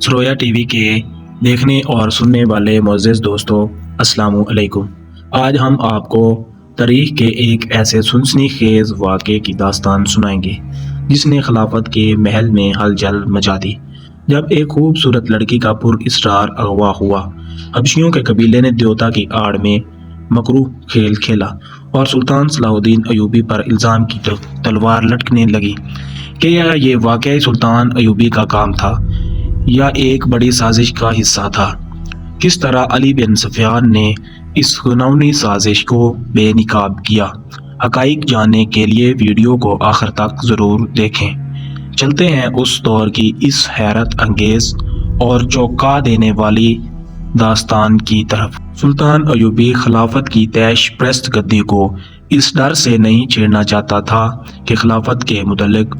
Sarwia T V کے دیکھنے اور سننے والے معزز دوستو، السلام علیکم۔ آج ہم آپ کو تاریخ کے ایک ایسے سنسنی خیز واقعے کی داستان سنائیں گے جس نے خلافت کے محل میں ہلچل مچا دی۔ جب ایک خوبصورت لڑکی کا پر اسرار اغوا ہوا، حبشیوں کے قبیلے نے دیوتا کی آڑ میں مکروہ کھیل کھیلا اور سلطان صلاح الدین ایوبی پر الزام کی تلوار لٹکنے لگی کہ یہ واقعی سلطان ایوبی کا کام تھا یا ایک بڑی سازش کا حصہ تھا۔ کس طرح علی بن سفیان نے اس گھناؤنی سازش کو بے نقاب کیا، حقائق جاننے کے لیے ویڈیو کو آخر تک ضرور دیکھیں۔ چلتے ہیں اس دور کی اس حیرت انگیز اور چونکا دینے والی داستان کی طرف۔ سلطان ایوبی خلافت کی تیش پرست گدی کو اس ڈر سے نہیں چھیڑنا چاہتا تھا کہ خلافت کے متعلق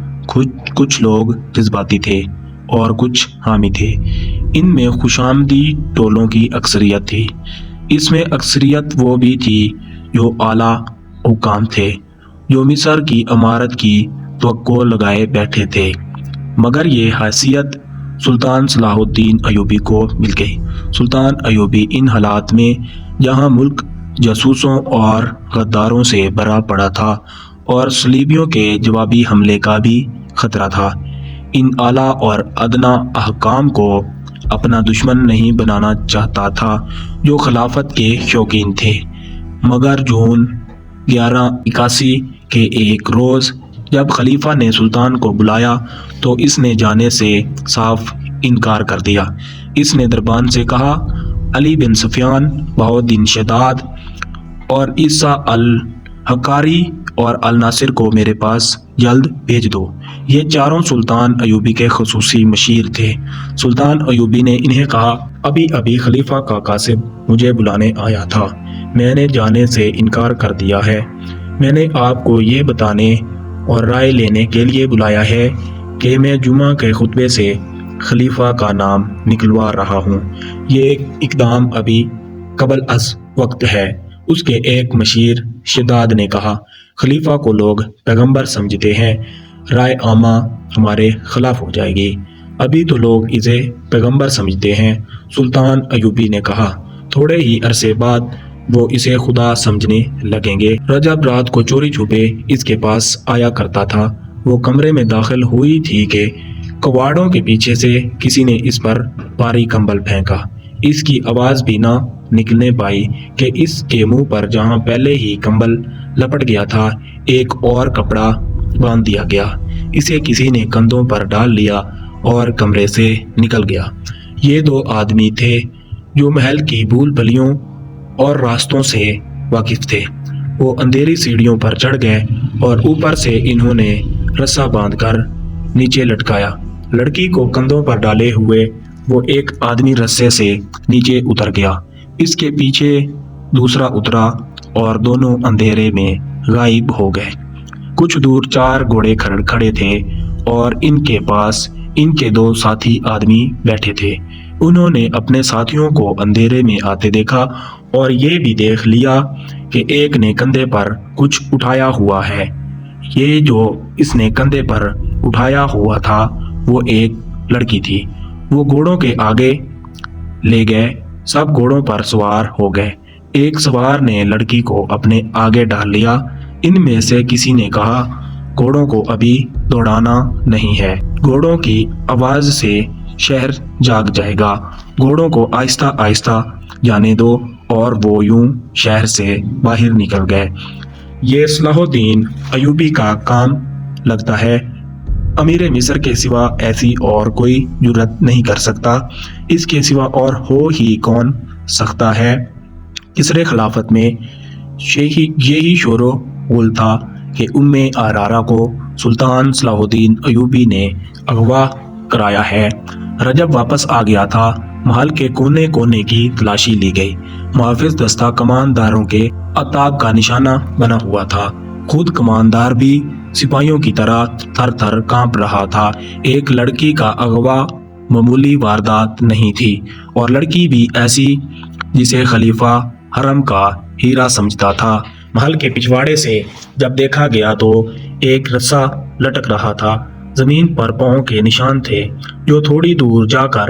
کچھ لوگ جذباتی تھے اور کچھ حامی تھے۔ ان میں خوشامدی ٹولوں کی اکثریت تھی۔ اس میں اکثریت وہ بھی تھی جو اعلیٰ حکام تھے، جو مصر کی امارت کی توقع لگائے بیٹھے تھے، مگر یہ حیثیت سلطان صلاح الدین ایوبی کو مل گئی۔ سلطان ایوبی ان حالات میں جہاں ملک جاسوسوں اور غداروں سے بھرا پڑا تھا اور صلیبیوں کے جوابی حملے کا بھی خطرہ تھا، ان اعلیٰ اور ادنیٰ حکام کو اپنا دشمن نہیں بنانا چاہتا تھا جو خلافت کے شوقین تھے۔ مگر جون 1181 کے ایک روز جب خلیفہ نے سلطان کو بلایا تو اس نے جانے سے صاف انکار کر دیا۔ اس نے دربان سے کہا، علی بن سفیان، بہاؤالدین شداد اور عیسیٰ الحقاری اور الناصر کو میرے پاس جلد بھیج دو۔ یہ چاروں سلطان ایوبی کے خصوصی مشیر تھے۔ سلطان ایوبی نے انہیں کہا، ابھی خلیفہ کا قاصد مجھے بلانے آیا تھا، میں نے جانے سے انکار کر دیا ہے۔ میں نے آپ کو یہ بتانے اور رائے لینے کے لیے بلایا ہے کہ میں جمعہ کے خطبے سے خلیفہ کا نام نکلوا رہا ہوں۔ یہ اقدام ابھی قبل از وقت ہے۔ اس کے ایک مشیر شداد نے کہا، خلیفہ کو لوگ پیغمبر سمجھتے ہیں، رائے عامہ ہمارے خلاف ہو جائے گی۔ ابھی تو لوگ اسے پیغمبر سمجھتے ہیں۔ سلطان ایوبی نے کہا، تھوڑے ہی عرصے بعد وہ اسے خدا سمجھنے لگیں گے۔ رجب رات کو چوری چھپے اس کے پاس آیا کرتا تھا۔ وہ کمرے میں داخل ہوئی تھی کہ کواڑوں کے پیچھے سے کسی نے اس پر بھاری کمبل پھینکا۔ اس کی آواز بھی نہ نکلنے پائی کہ اس کے منہ پر جہاں پہلے ہی کمبل لپٹ گیا تھا ایک اور کپڑا باندھ دیا گیا۔ اسے کسی نے کندھوں پر ڈال لیا اور کمرے سے نکل گیا۔ یہ دو آدمی تھے جو محل کی بھول بھلیوں اور راستوں سے واقف تھے۔ وہ اندھیری سیڑھیوں پر چڑھ گئے اور اوپر سے انہوں نے رسا باندھ کر نیچے لٹکایا۔ لڑکی کو کندھوں پر ڈالے ہوئے وہ ایک آدمی رسے سے نیچے اتر گیا، اس کے پیچھے دوسرا اترا اور دونوں اندھیرے میں غائب ہو گئے۔ کچھ دور 4 گھوڑے کھڑے تھے اور ان کے پاس ان کے 2 ساتھی آدمی بیٹھے تھے۔ انہوں نے اپنے ساتھیوں کو اندھیرے میں آتے دیکھا اور یہ بھی دیکھ لیا کہ ایک نے کندھے پر کچھ اٹھایا ہوا ہے۔ یہ جو اس نے کندھے پر اٹھایا ہوا تھا وہ ایک لڑکی تھی۔ وہ گھوڑوں کے آگے لے گئے، سب گھوڑوں پر سوار ہو گئے۔ ایک سوار نے لڑکی کو اپنے آگے ڈال لیا۔ ان میں سے کسی نے کہا، گھوڑوں کو ابھی دوڑانا نہیں ہے، گھوڑوں کی آواز سے شہر جاگ جائے گا، گھوڑوں کو آہستہ آہستہ جانے دو۔ اور وہ یوں شہر سے باہر نکل گئے۔ یہ صلاح الدین ایوبی کا کام لگتا ہے، امیر مصر کے سوا ایسی اور کوئی جرأت نہیں کر سکتا، اس کے سوا اور ہو ہی کون سکتا ہے۔ کسرے خلافت میں یہی شور و غل تھا کہ آرارہ کو سلطان صلاح الدین ایوبی نے اغوا کرایا ہے۔ رجب واپس آ گیا تھا۔ محل کے کونے کونے کی تلاشی لی گئی۔ محافظ دستہ کمانداروں کے عتاب کا نشانہ بنا ہوا تھا۔ خود کماندار بھی سپاہیوں کی طرح تھر تھر کانپ رہا تھا۔ ایک لڑکی کا اغوا معمولی واردات نہیں تھی، اور لڑکی بھی ایسی جسے خلیفہ حرم کا ہیرا سمجھتا تھا۔ محل کے پچھواڑے سے جب دیکھا گیا تو ایک رسا لٹک رہا تھا۔ زمین پر پاؤں کے نشان تھے جو تھوڑی دور جا کر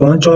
5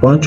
5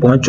5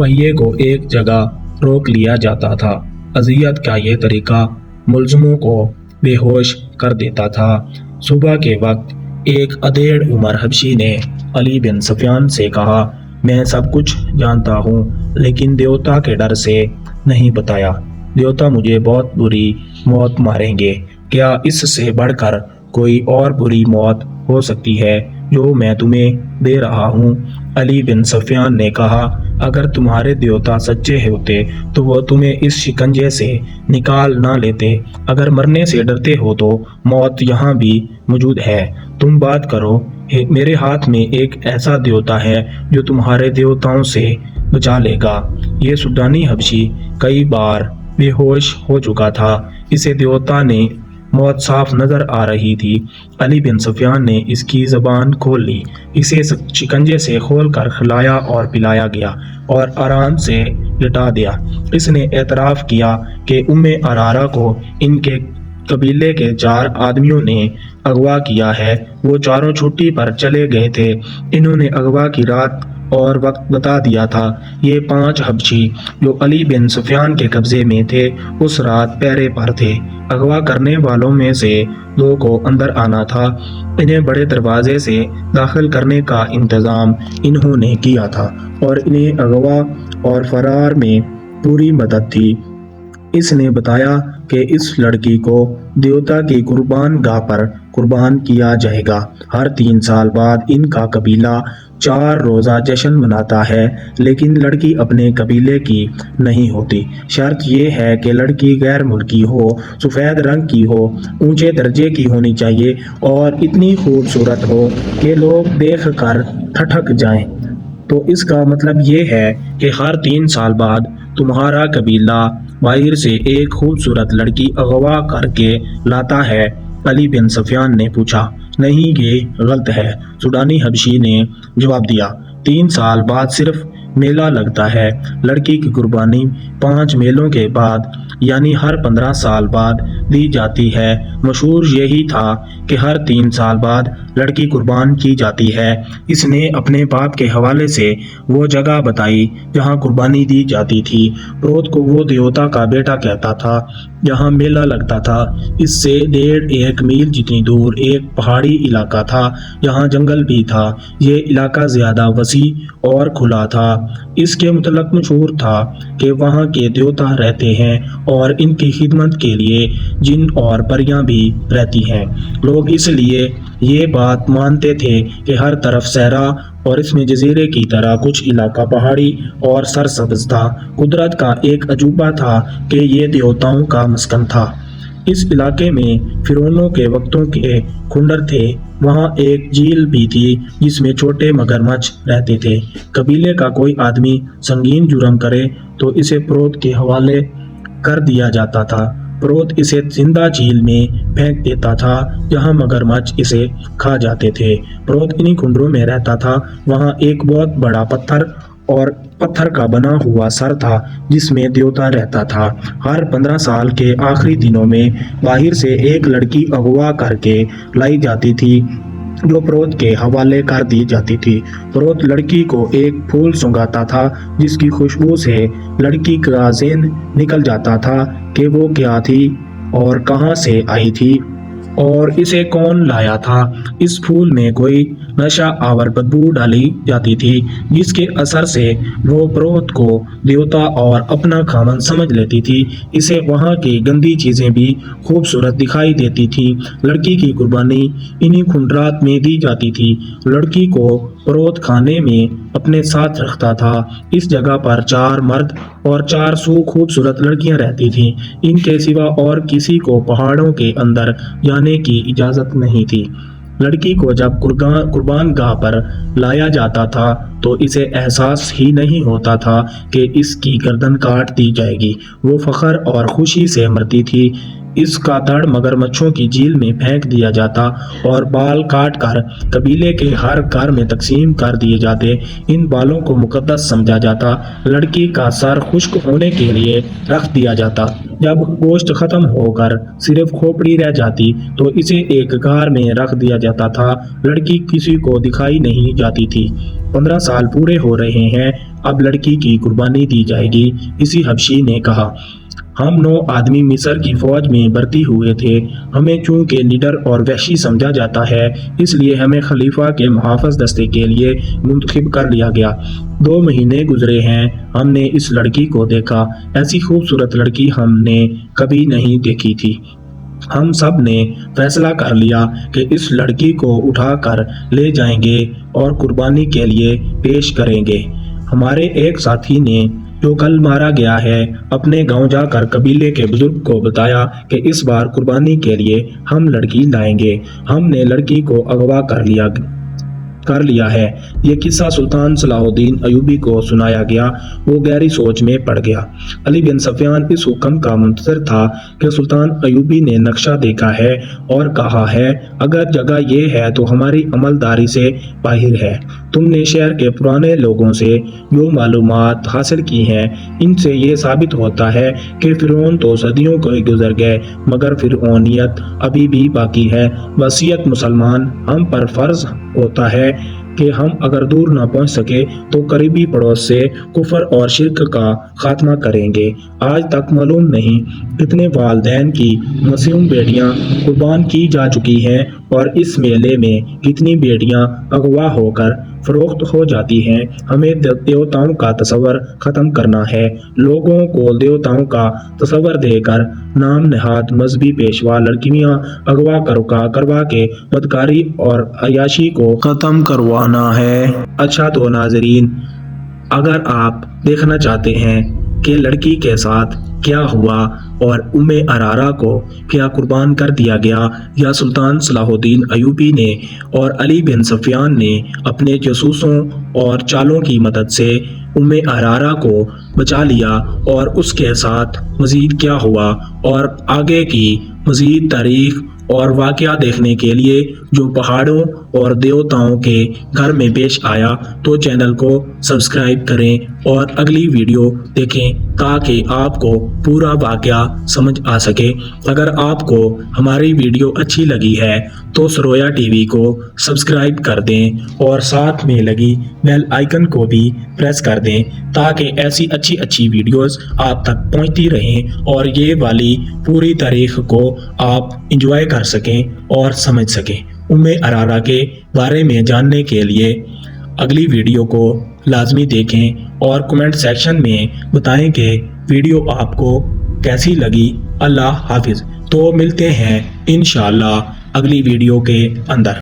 پہیے کو ایک جگہ روک لیا جاتا تھا۔ اذیت کا یہ طریقہ ملزموں کو بے ہوش کر دیتا تھا۔ صبح کے وقت ایک ادھیڑ عمر حبشی نے علی بن سفیان سے کہا، میں سب کچھ جانتا ہوں لیکن دیوتا کے ڈر سے نہیں بتایا۔ دیوتا مجھے بہت بری موت ماریں گے۔ کیا اس سے بڑھ کر کوئی اور بری موت ہو سکتی ہے جو میں تمہیں دے رہا ہوں؟ علی بن سفیان نے کہا، اگر تمہارے دیوتا سچے ہوتے تو وہ تمہیں اس شکنجے سے نکال نہ لیتے۔ اگر مرنے سے ڈرتے ہو تو موت یہاں بھی موجود ہے۔ تم بات کرو، میرے ہاتھ میں ایک ایسا دیوتا ہے جو تمہارے دیوتاؤں سے بچا لے گا۔ یہ سوڈانی حبشی کئی بار بے ہوش ہو چکا تھا۔ اسے دیوتا نے موت صاف نظر آ رہی تھی۔ علی بن سفیان نے اس کی زبان کھول لی۔ اسے شکنجے سے کھول کر کھلایا اور پلایا گیا اور آرام سے لٹا دیا۔ اس نے اعتراف کیا کہ ارارہ کو ان کے قبیلے کے 4 آدمیوں نے اغوا کیا ہے۔ وہ چاروں چھٹی پر چلے گئے تھے۔ انہوں نے اغوا کی رات اور وقت بتا دیا تھا۔ یہ 5 حبشی جو علی بن سفیان کے قبضے میں تھے اس رات پہرے پر تھے۔ اغوا کرنے والوں میں سے 2 کو اندر آنا تھا۔ انہیں بڑے دروازے سے داخل کرنے کا انتظام انہوں نے کیا تھا اور انہیں اغوا اور فرار میں پوری مدد تھی۔ اس نے بتایا کہ اس لڑکی کو دیوتا کی قربان گاہ پر قربان کیا جائے گا۔ ہر 3 سال بعد ان کا قبیلہ 4 روزہ جشن مناتا ہے، لیکن لڑکی اپنے قبیلے کی نہیں ہوتی۔ شرط یہ ہے کہ لڑکی غیر ملکی ہو، سفید رنگ کی ہو، اونچے درجے کی ہونی چاہیے اور اتنی خوبصورت ہو کہ لوگ دیکھ کر ٹھٹک جائیں۔ تو اس کا مطلب یہ ہے کہ ہر 3 سال بعد تمہارا قبیلہ باہر سے ایک خوبصورت لڑکی اغوا کر کے لاتا ہے۔ علی بن سفیان نے پوچھا، نہیں یہ غلط ہے؟ سوڈانی حبشی نے جواب دیا، 3 سال بعد صرف میلہ لگتا ہے۔ لڑکی کی قربانی 5 میلوں کے بعد یعنی ہر 15 سال بعد دی جاتی ہے۔ مشہور یہی تھا کہ ہر 3 سال بعد لڑکی قربان کی جاتی ہے۔ اس نے اپنے باپ کے حوالے سے وہ جگہ بتائی جہاں قربانی دی جاتی تھی۔ پروت کو وہ دیوتا کا بیٹا کہتا تھا جہاں میلہ لگتا تھا۔ اس سے 1.5 میل جتنی دور ایک پہاڑی علاقہ تھا جہاں جنگل بھی تھا۔ یہ علاقہ زیادہ وسیع اور کھلا تھا۔ اس کے متعلق مشہور تھا کہ وہاں کے دیوتا رہتے ہیں اور ان کی خدمت کے لیے جن اور پریاں بھی رہتی ہیں۔ لوگ اس لیے یہ بات مانتے تھے کہ ہر طرف صحرا اور اس میں جزیرے کی طرح کچھ علاقہ پہاڑی اور سرسبز تھا۔ قدرت کا ایک عجوبہ تھا کہ یہ دیوتاؤں کا مسکن تھا۔ اس علاقے میں فرعونوں کے وقتوں کے کھنڈر تھے۔ وہاں ایک جھیل بھی تھی جس میں چھوٹے مگرمچھ رہتے تھے۔ قبیلے کا کوئی آدمی سنگین جرم کرے تو اسے پروت کے حوالے کر دیا جاتا تھا۔ پروت اسے زندہ جھیل میں پھینک دیتا تھا جہاں مگرمچھ اسے کھا جاتے تھے۔ پروت انہی کھنڈروں میں رہتا تھا۔ وہاں ایک بہت بڑا پتھر اور پتھر کا بنا ہوا سر تھا جس میں دیوتا رہتا تھا۔ ہر 15 سال کے آخری دنوں میں باہر سے ایک لڑکی اغوا کر کے لائی جاتی تھی جو پروت کے حوالے کر دی جاتی تھی۔ پروت لڑکی کو ایک پھول سونگھاتا تھا جس کی خوشبو سے لڑکی کا ذہن نکل جاتا تھا کہ وہ کیا تھی اور کہاں سے آئی تھی اور اسے کون لایا تھا۔ اس پھول میں کوئی نشہ آور بدبو ڈالی جاتی تھی جس کے اثر سے وہ پروت کو دیوتا اور اپنا خامن سمجھ لیتی تھی۔ اسے وہاں کی گندی چیزیں بھی خوبصورت دکھائی دیتی تھی۔ لڑکی کی قربانی انہی کھنڈرات میں دی جاتی تھی۔ لڑکی کو پروت کھانے میں اپنے ساتھ رکھتا تھا۔ اس جگہ پر 4 مرد اور 400 خوبصورت لڑکیاں رہتی تھیں۔ ان کے سوا اور کسی کو پہاڑوں کے اندر جانے کی اجازت نہیں تھی۔ لڑکی کو جب قربان گاہ پر لایا جاتا تھا تو اسے احساس ہی نہیں ہوتا تھا کہ اس کی گردن کاٹ دی جائے گی۔ وہ فخر اور خوشی سے مرتی تھی۔ اس کا دھڑ مگرمچھوں کی جھیل میں پھینک دیا جاتا اور بال کاٹ کر قبیلے کے ہر گھر میں تقسیم کر دیے جاتے۔ ان بالوں کو مقدس سمجھا جاتا۔ لڑکی کا سر خشک ہونے کے لیے رکھ دیا جاتا۔ جب گوشت ختم ہو کر صرف کھوپڑی رہ جاتی تو اسے ایک غار میں رکھ دیا جاتا تھا۔ لڑکی کسی کو دکھائی نہیں جاتی تھی۔ 15 سال پورے ہو رہے ہیں، اب لڑکی کی قربانی دی جائے گی، کسی حبشی نے کہا۔ ہم 9 آدمی مصر کی فوج میں بھرتی ہوئے تھے۔ ہمیں چونکہ نڈر اور وحشی سمجھا جاتا ہے، اس لیے ہمیں خلیفہ کے محافظ دستے کے لیے منتخب کر لیا گیا۔ 2 مہینے گزرے ہیں، ہم نے اس لڑکی کو دیکھا۔ ایسی خوبصورت لڑکی ہم نے کبھی نہیں دیکھی تھی۔ ہم سب نے فیصلہ کر لیا کہ اس لڑکی کو اٹھا کر لے جائیں گے اور قربانی کے لیے پیش کریں گے۔ ہمارے ایک ساتھی نے، جو کل مارا گیا ہے، اپنے گاؤں جا کر قبیلے کے بزرگ کو بتایا کہ اس بار قربانی کے لیے ہم لڑکی لائیں گے۔ ہم نے لڑکی کو اغوا کر لیا ہے۔ یہ قصہ سلطان صلاح الدین ایوبی کو سنایا گیا۔ وہ گہری سوچ میں پڑ گیا۔ علی بن سفیان اس حکم کا منتظر تھا کہ سلطان ایوبی نے نقشہ دیکھا ہے اور کہا ہے، اگر جگہ یہ ہے تو ہماری عملداری سے باہر ہے۔ تم نے شہر کے پرانے لوگوں سے جو معلومات حاصل کی ہیں، ان سے یہ ثابت ہوتا ہے کہ فرعون تو صدیوں کو گزر گئے، مگر فرعونیت ابھی بھی باقی ہے۔ وصیت مسلمان ہم پر فرض ہوتا ہے کہ ہم اگر دور نہ پہنچ سکے تو قریبی پڑوس سے کفر اور شرک کا خاتمہ کریں گے۔ آج تک معلوم نہیں کتنے والدین کی معصوم بیٹیاں قربان کی جا چکی ہیں اور اس میلے میں کتنی بیٹیاں اغوا ہو کر فروخت ہو جاتی ہیں۔ ہمیں دیوتاؤں کا تصور ختم کرنا ہے۔ لوگوں کو دیوتاؤں کا تصور دے کر نام نہاد مذہبی پیشوا لڑکیاں اغوا کروا کے بدکاری اور عیاشی کو ختم کروانا ہے۔ اچھا تو ناظرین، اگر آپ دیکھنا چاہتے ہیں کہ لڑکی کے ساتھ کیا ہوا اور ارارا کو کیا قربان کر دیا گیا، یا سلطان صلاح الدین ایوبی نے اور علی بن سفیان نے اپنے جاسوسوں اور چالوں کی مدد سے ارارا کو بچا لیا، اور اس کے ساتھ مزید کیا ہوا، اور آگے کی مزید تاریخ اور واقعہ دیکھنے کے لیے جو پہاڑوں اور دیوتاؤں کے گھر میں پیش آیا، تو چینل کو سبسکرائب کریں اور اگلی ویڈیو دیکھیں تاکہ آپ کو پورا واقعہ سمجھ آ سکے۔ اگر آپ کو ہماری ویڈیو اچھی لگی ہے تو سرویا ٹی وی کو سبسکرائب کر دیں اور ساتھ میں لگی بیل آئیکن کو بھی پریس کر دیں تاکہ ایسی اچھی ویڈیوز آپ تک پہنچتی رہیں اور یہ والی پوری تاریخ کو آپ انجوائے کر سکیں اور سمجھ سکیں۔ ارارا کے بارے میں جاننے کے لیے اگلی ویڈیو کو لازمی دیکھیں اور کمنٹ سیکشن میں بتائیں کہ ویڈیو آپ کو کیسی لگی۔ اللہ حافظ۔ تو ملتے ہیں انشاءاللہ اگلی ویڈیو کے اندر۔